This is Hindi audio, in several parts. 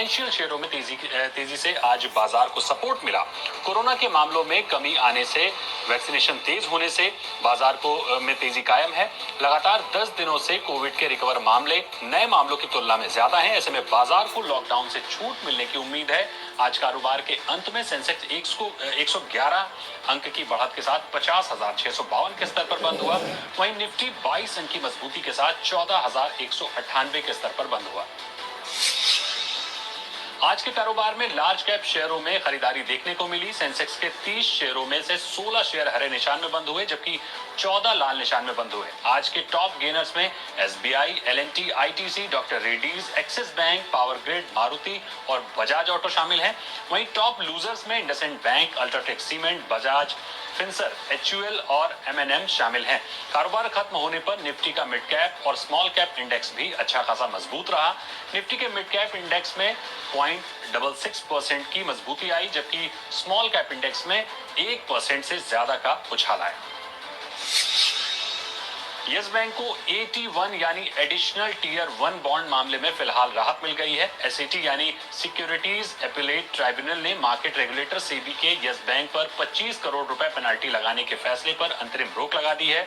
फाइनेंशियल शेयरों में तेजी से आज बाजार को सपोर्ट मिला। कोरोना के मामलों में कमी आने से, वैक्सीनेशन तेज होने से बाजार को में तेजी कायम है। लगातार 10 दिनों से कोविड के रिकवर मामले नए मामलों की तुलना में ज्यादा हैं। ऐसे में बाजार को लॉकडाउन से छूट मिलने की उम्मीद है। आज कारोबार के अंत में सेंसेक्स 111 अंक की बढ़त के साथ 50,652 के स्तर पर बंद हुआ। वहीं निफ्टी 22 अंक की मजबूती के साथ 14,198 के स्तर पर बंद हुआ। आज के कारोबार में लार्ज कैप शेयरों में खरीदारी देखने को मिली। सेंसेक्स के 30 शेयरों में से 16 शेयर हरे निशान में बंद हुए, जबकि 14 लाल निशान में बंद हुए। आज के टॉप गेनर्स में SBI, L&T, ITC, Doctor Reddy's, Axis Bank, Power Grid, Maruti और बजाज ऑटो शामिल हैं। वहीं टॉप लूजर्स में IndusInd Bank, UltraTech Cement, Bajaj Finserv, HUL और एमएनएम शामिल हैं। कारोबार खत्म होने पर निफ्टी का मिड कैप और स्मॉल कैप इंडेक्स भी अच्छा खासा मजबूत रहा। निफ्टी के मिड कैप इंडेक्स में 0.66% की मजबूती आई, जबकि स्मॉल कैप इंडेक्स में 1% से ज्यादा का उछाल आया। यस बैंक को AT1 यानी एडिशनल टीयर 1 बॉन्ड मामले में फिलहाल राहत मिल गई है। SAT यानी सिक्योरिटीज एपिलेट ट्राइब्यूनल ने मार्केट रेगुलेटर सेबी के यस बैंक पर 25 करोड़ रुपए पेनाल्टी लगाने के फैसले पर अंतरिम रोक लगा दी है।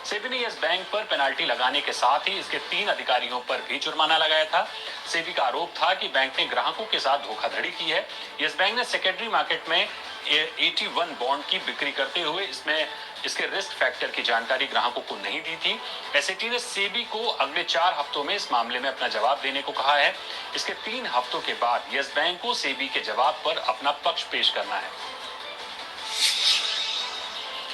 सेबी ने यस बैंक पर पेनाल्टी लगाने के साथ ही इसके 3 अधिकारियों पर भी जुर्माना लगाया था। सेबी का आरोप था कि बैंक ने ग्राहकों के साथ धोखाधड़ी की है। यस बैंक ने सेकेंडरी मार्केट में AT1 बॉन्ड की बिक्री करते हुए इसके रिस्क फैक्टर की जानकारी ग्राहकों को नहीं दी थी। एसएटी ने सेबी को अगले 4 हफ्तों में इस मामले में अपना जवाब देने को कहा है। इसके 3 हफ्तों के बाद यस बैंक को सेबी के जवाब पर अपना पक्ष पेश करना है।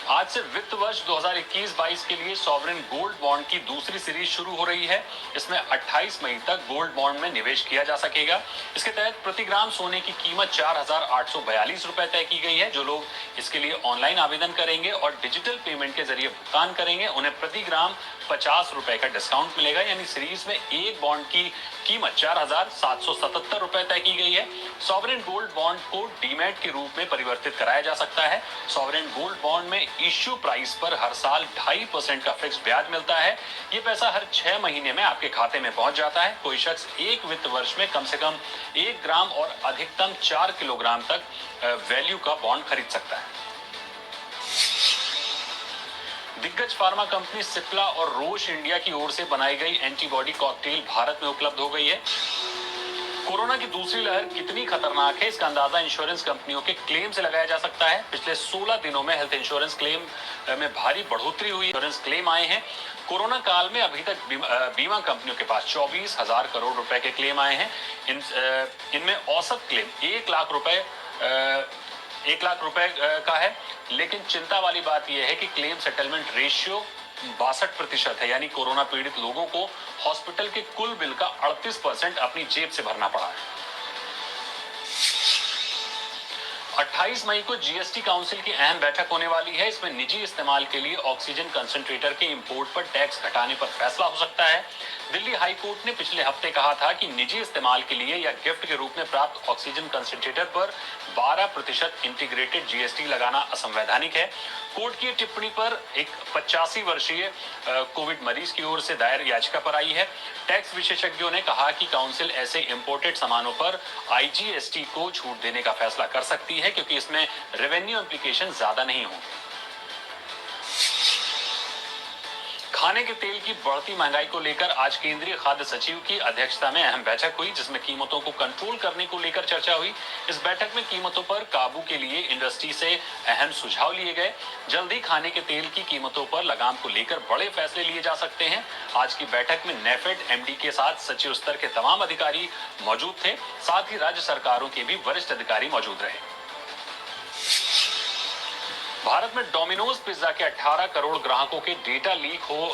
आज से वित्त वर्ष 2021-22 के लिए सॉवरेन गोल्ड बॉन्ड की दूसरी सीरीज शुरू हो रही है। इसमें 28 मई तक गोल्ड बॉन्ड में निवेश किया जा सकेगा। इसके तहत प्रति ग्राम सोने की कीमत 4,842 रुपए तय की गई है। जो लोग इसके लिए ऑनलाइन आवेदन करेंगे और डिजिटल पेमेंट के जरिए भुगतान करेंगे, उन्हें प्रति ग्राम 50 रुपए का डिस्काउंट मिलेगा। यानी सीरीज में एक बॉन्ड की कीमत 4,777 रुपए तय की गई है। सॉवरेन गोल्ड बॉन्ड को डीमैट के रूप में परिवर्तित कराया जा सकता है। सॉवरेन गोल्ड बॉन्ड में इश्यू प्राइस पर हर साल 2.5% का फिक्स ब्याज मिलता है। ये पैसा हर 6 महीने में आपके खाते में पहुंच जाता है। कोई शख्स एक वित्त वर्ष में कम से कम 1 ग्राम और अधिकतम 4 किलोग्राम तक वैल्यू का बॉन्ड खरीद सकता है। दिग्गज फार्मा कंपनी सिप्ला और रोश इंडिया की ओर से बनाई गई एंटीबॉडी कॉकटेल भारत में उपलब्ध हो गई है। कोरोना की दूसरी लहर कितनी खतरनाक है, इसका अंदाजा इंश्योरेंस कंपनियों के क्लेम से लगाया जा सकता है। पिछले 16 दिनों में हेल्थ इंश्योरेंस क्लेम में भारी बढ़ोतरी हुई। इंश्योरेंस क्लेम आए हैं। कोरोना काल में अभी तक बीमा कंपनियों के पास 24,000 करोड़ रुपए के क्लेम आए हैं। इनमें औसत क्लेम 1 लाख रुपए का है। लेकिन चिंता वाली बात यह है कि क्लेम सेटलमेंट रेशियो 62% है। यानी कोरोना पीड़ित लोगों को हॉस्पिटल के कुल बिल का 38% अपनी जेब से भरना पड़ा है। 28 मई को जीएसटी काउंसिल की अहम बैठक होने वाली है। इसमें निजी इस्तेमाल के लिए ऑक्सीजन कंसंट्रेटर के इंपोर्ट पर टैक्स घटाने पर फैसला हो सकता है। दिल्ली हाई कोर्ट ने पिछले हफ्ते कहा था कि निजी इस्तेमाल के लिए या गिफ्ट के रूप में प्राप्त ऑक्सीजन कंसंट्रेटर पर 12% इंटीग्रेटेड जीएसटी लगाना असंवैधानिक है। कोर्ट की टिप्पणी पर एक 85 वर्षीय कोविड मरीज की ओर से दायर याचिका पर आई है। टैक्स विशेषज्ञों ने कहा कि काउंसिल ऐसे इंपोर्टेड सामानों पर आईजीएसटी को छूट देने का फैसला कर सकती है, क्योंकि इसमें रेवेन्यू इंप्लीकेशन ज्यादा नहीं होंगे। खाने के तेल की बढ़ती महंगाई को लेकर आज केंद्रीय खाद्य सचिव की अध्यक्षता में अहम बैठक हुई, जिसमें कीमतों को कंट्रोल करने को लेकर चर्चा हुई। इस बैठक में कीमतों पर काबू के लिए इंडस्ट्री से अहम सुझाव लिए गए। जल्दी खाने के तेल की कीमतों पर लगाम को लेकर बड़े फैसले लिए जा सकते हैं। आज की बैठक में नेफेड एमडी के साथ सचिव स्तर के तमाम अधिकारी मौजूद थे। साथ ही राज्य सरकारों के भी वरिष्ठ अधिकारी मौजूद रहे। भारत में डोमिनोज पिज्जा के 18 करोड़ ग्राहकों के डेटा लीक हो